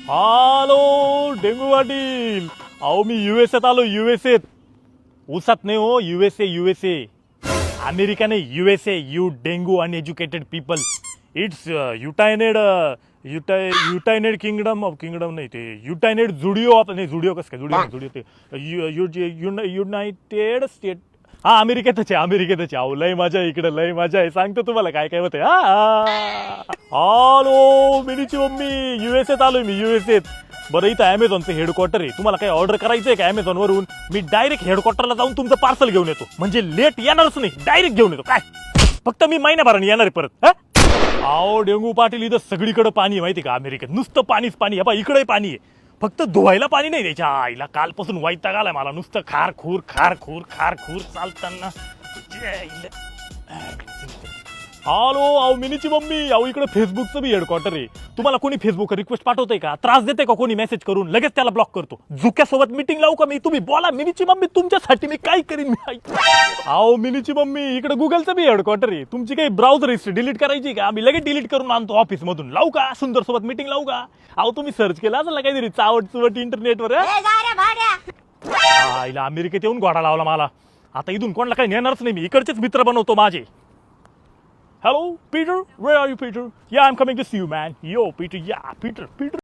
Hello dengue Patil. अहो मी युएसएत आलो. युएसएत उसात नाही हो. युएसए अमेरिका नाही. युएसए. यू डेंगू uneducated people. It's united kingdom नाही ते युटायनेड जुडिओ ऑफ नाही. जुडिओ कसं काय जुडिओ ते युनायटेड स्टेट. हा अमेरिकेतच आहे. अहो लय मजा आहे इकडे. लय मजा आहे. सांगतो तुम्हाला काय काय होतंय. Hello मिनीची mummy. युएसएत आलोय मी. युएसएत. बरं इथं अमेझॉनचं हेडक्वार्टर आहे. तुम्हाला काही ऑर्डर करायचंय का अमेझॉन वरून? मी डायरेक्ट हेडक्वार्टरला जाऊन तुमचं पार्सल घेऊन येतो. म्हणजे लेट येणारच नाही. डायरेक्ट घेऊन येतो. काय फक्त मी महिन्याभराने येणार आहे परत. अहो डेंगू पाटील इथं सगळीकडे पाणी आहे माहिती का अमेरिकेत. नुसतं पाणीच पाणी. बा इकडे पाणी आहे. फक्त धुवायला पाणी नाही. त्याच्या आईला कालपासून वैताग आलाय मला. नुसतं खारखूर चालताना. हॅलो अहो मिनीची मम्मी. अहो इकडे फेसबुकचं बी हेडक्वार्टर आहे. तुम्हाला कोणी फेसबुक रिक्वेस्ट पाठवतंय का? त्रास देते का कोणी मेसेज करून? लगेच त्याला ब्लॉक करतो. झुक्यासोबत मीटिंग लावू का मी? तुम्ही बोला मिनीची मम्मी. तुमच्यासाठी मी काय करीन. अहो मिनीची मम्मी इकडे गुगलचं बी हेडक्वार्टर आहे. तुमची काही ब्राउझर हिस्ट्री डिलीट करायची का? आम्ही लगेच डिलीट करून आणतो ऑफिस मधून. लावू का सुंदर सोबत मीटिंग लावू का? अहो तुम्ही सर्च केला असेल ना काहीतरी चावट इंटरनेटवर. हिला अमेरिकेत येऊन घोडा लावला मला. आता इथून कोणाला काही नेणारच नाही मी. इकडचेच मित्र बनवतो माझे. Hello, Peter? Where are you, Peter? Yeah, I'm coming to see you, man. Yo, Peter. Yeah, Peter.